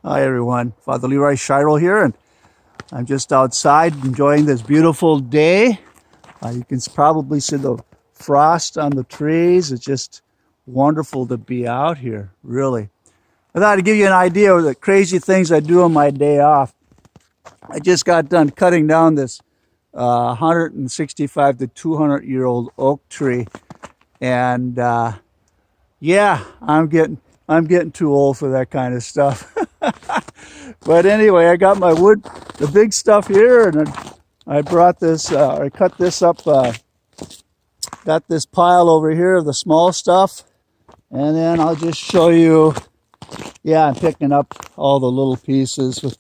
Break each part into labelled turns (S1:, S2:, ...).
S1: Hi, everyone. Father LeRoy Scheierl here, and I'm just outside enjoying this beautiful day. You can probably see the frost on the trees. It's just wonderful to be out here, really. I thought I'd give you an idea of the crazy things I do on my day off. I just got done cutting down this 165 to 200-year-old oak tree, and yeah, I'm getting too old for that kind of stuff. But anyway, I got my wood, the big stuff here, and then I brought this. I cut this up. Got this pile over here of the small stuff, and then I'll just show you. Yeah, I'm picking up all the little pieces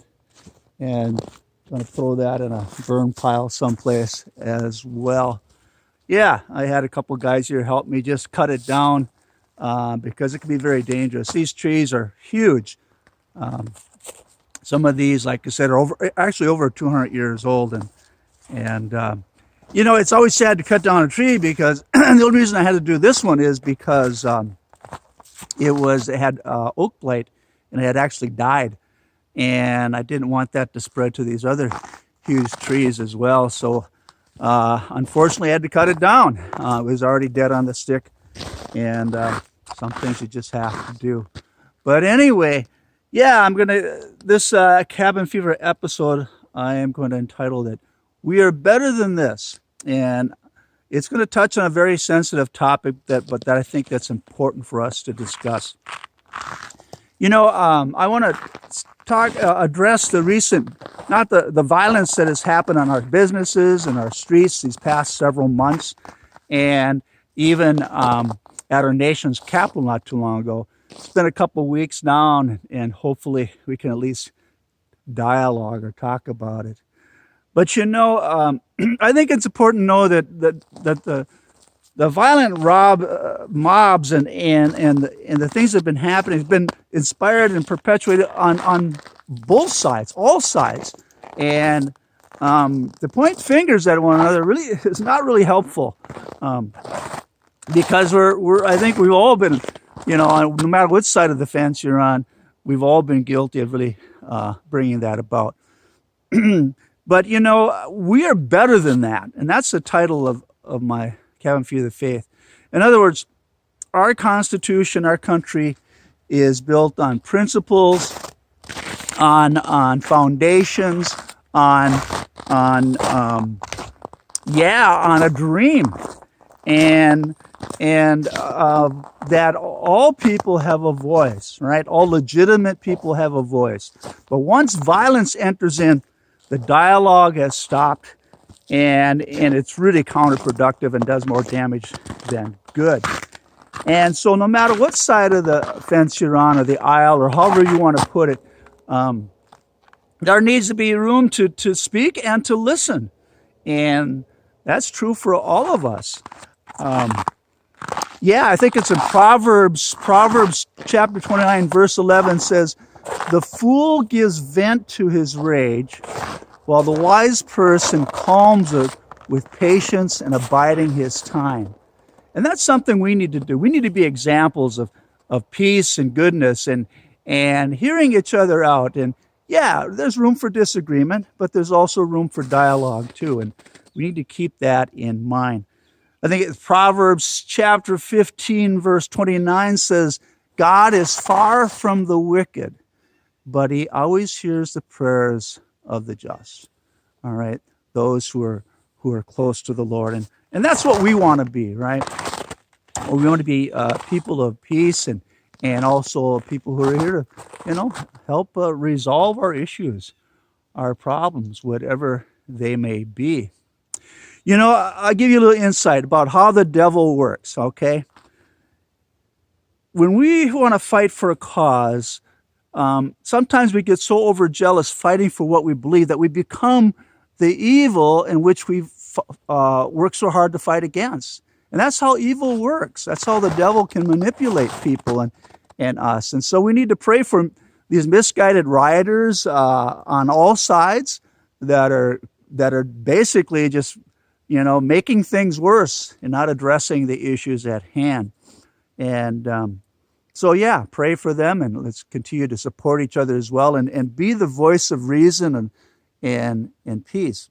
S1: and going to throw that in a burn pile someplace as well. Yeah, I had a couple guys here help me just cut it down because it can be very dangerous. These trees are huge. Some of these, like I said, are actually over 200 years old, and it's always sad to cut down a tree because the only reason I had to do this one is because it had oak blight and it had actually died, and I didn't want that to spread to these other huge trees as well. So unfortunately, I had to cut it down. It was already dead on the stick, and some things you just have to do. But anyway. Yeah, this cabin fever episode, I am going to entitle it, We Are Better Than This. And it's going to touch on a very sensitive topic, but that I think that's important for us to discuss. I want to address the recent, not the violence that has happened on our businesses and our streets these past several months, and even at our nation's capital not too long ago. It's been a couple of weeks now, and hopefully we can at least dialogue or talk about it. But I think it's important to know that the violent mobs and the things that have been happening have been inspired and perpetuated on both sides, all sides, and to point fingers at one another really is not really helpful, because I think we've all been. No matter which side of the fence you're on, we've all been guilty of really bringing that about. But, we are better than that. And that's the title of my Cabin Fever of the Faith. In other words, our Constitution, our country is built on principles, on foundations, on a dream. And that all people have a voice, right? All legitimate people have a voice. But once violence enters in, the dialogue has stopped, and it's really counterproductive and does more damage than good. And so no matter what side of the fence you're on, or the aisle, or however you want to put it, there needs to be room to speak and to listen. And that's true for all of us. I think it's in Proverbs chapter 29, verse 11 says, "The fool gives vent to his rage, while the wise person calms it with patience and abiding his time." And that's something we need to do. We need to be examples of peace and goodness and hearing each other out. And there's room for disagreement, but there's also room for dialogue too. And we need to keep that in mind. I think it's Proverbs chapter 15, verse 29 says, "God is far from the wicked, but he always hears the prayers of the just." All right, those who are close to the Lord, and that's what we want to be, right? We want to be people of peace and also people who are here to, help resolve our issues, our problems, whatever they may be. I'll give you a little insight about how the devil works, okay? When we want to fight for a cause, sometimes we get so overzealous fighting for what we believe that we become the evil in which we work so hard to fight against. And that's how evil works. That's how the devil can manipulate people and us. And so we need to pray for these misguided rioters on all sides that are basically just making things worse and not addressing the issues at hand. And So yeah, pray for them, and let's continue to support each other as well, and be the voice of reason and peace.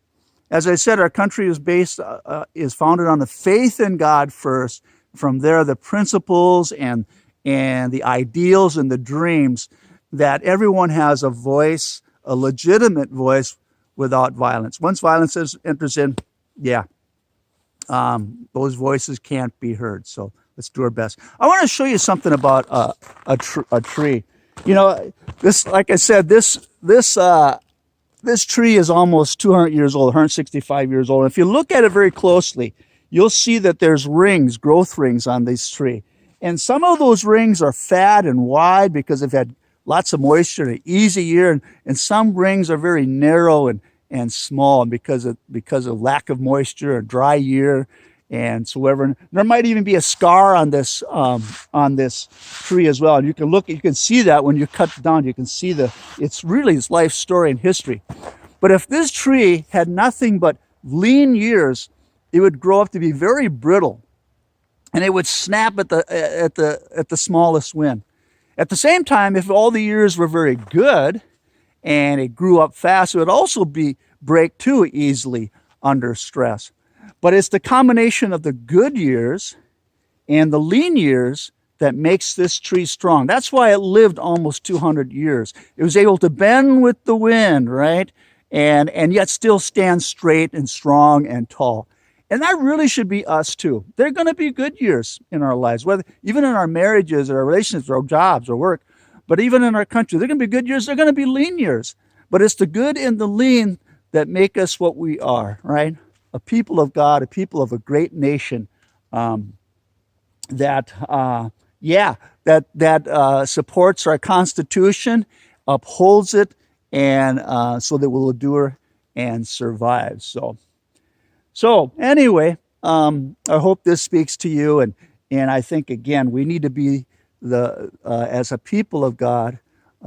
S1: As I said, our country is founded on the faith in God first. From there, the principles and the ideals and the dreams that everyone has a voice, a legitimate voice, without violence. Once violence enters in, yeah, those voices can't be heard. So let's do our best. I want to show you something about a tree. You know, this, like I said, this tree is almost 200 years old, 165 years old. And if you look at it very closely, you'll see that there's rings, growth rings on this tree. And some of those rings are fat and wide because they've had lots of moisture and an easy year. And some rings are very narrow and small because of lack of moisture, a dry year, and so whatever. And there might even be a scar on this tree as well. And you can see that when you cut it down. You can see it's really its life story and history. But if this tree had nothing but lean years, it would grow up to be very brittle, and it would snap at the smallest wind. At the same time, if all the years were very good and it grew up fast, it would also break too easily under stress. But it's the combination of the good years and the lean years that makes this tree strong. That's why it lived almost 200 years. It was able to bend with the wind, right? And yet still stand straight and strong and tall. And that really should be us too. There are going to be good years in our lives, whether even in our marriages or our relationships or our jobs or work. But even in our country, there are going to be good years. There are going to be lean years. But it's the good and the lean that make us what we are, right? A people of God, a people of a great nation that supports our Constitution, upholds it, and so that we'll endure and survive. So anyway, I hope this speaks to you, and I think again we need to be as a people of God,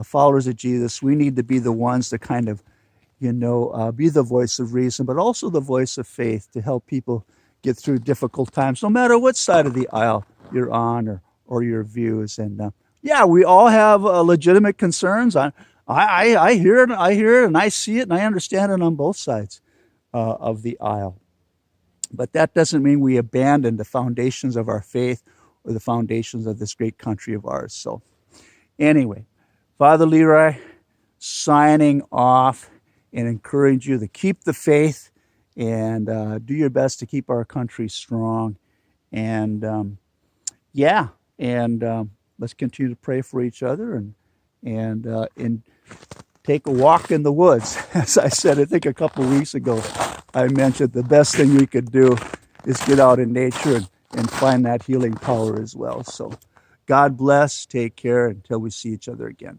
S1: followers of Jesus, we need to be the ones that kind of be the voice of reason, but also the voice of faith to help people get through difficult times, no matter what side of the aisle you're on or your views. And we all have legitimate concerns. I hear it, and I see it, and I understand it on both sides of the aisle. But that doesn't mean we abandon the foundations of our faith or the foundations of this great country of ours. So anyway, Father LeRoy, signing off, and encourage you to keep the faith and do your best to keep our country strong. And let's continue to pray for each other and take a walk in the woods. As I said, I think a couple of weeks ago, I mentioned the best thing we could do is get out in nature and find that healing power as well. So God bless, take care until we see each other again.